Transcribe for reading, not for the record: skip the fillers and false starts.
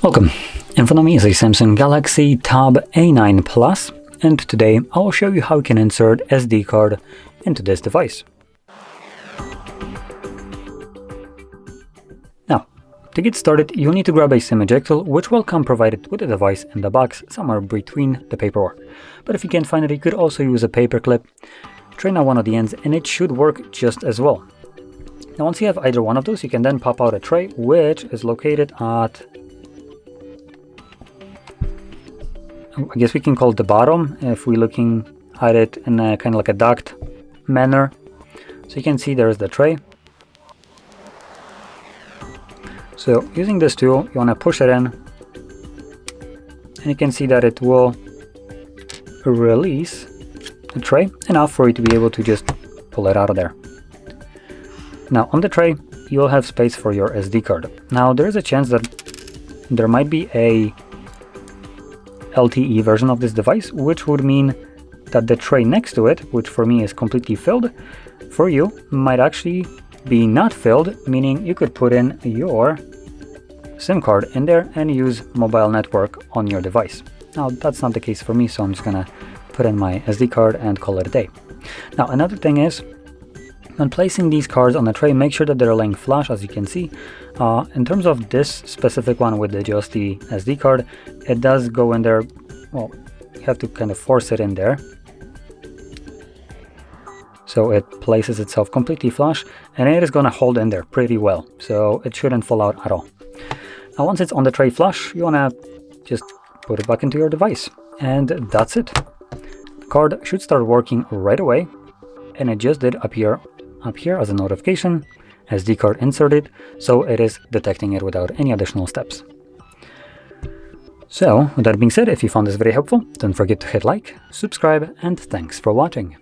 Welcome. In front of me is a Samsung Galaxy Tab A9 Plus, and today I will show you how you can insert SD card into this device. Now, to get started, you'll need to grab a SIM ejector, which will come provided with the device in the box somewhere between the paperwork. But if you can't find it, you could also use a paper clip. Train out one of the ends and it should work just as well. Now once you have either one of those, you can then pop out a tray, which is located at, I guess we can call it the bottom if we're looking at it in a kind of like a duct manner. So you can see there's the tray. So using this tool, you want to push it in, and you can see that it will release the tray enough for you to be able to just pull it out of there. Now on the tray, you'll have space for your SD card. Now there is a chance that there might be a LTE version of this device, which would mean that the tray next to it, which for me is completely filled, for you might actually be not filled, meaning you could put in your SIM card in there and use mobile network on your device. Now that's not the case for me, so I'm just gonna put in my SD card and call it a day. Now another thing is, when placing these cards on the tray, make sure that they're laying flush, as you can see. In terms of this specific one with just the SD card, it does go in there. Well, you have to kind of force it in there, so it places itself completely flush, and it is going to hold in there pretty well, so it shouldn't fall out at all. Now once it's on the tray flush, you want to just put it back into your device, and that's it. The card should start working right away, and it just did appear up here as a notification, SD card inserted, so it is detecting it without any additional steps. So with that being said, if you found this very helpful, don't forget to hit like, subscribe, and thanks for watching.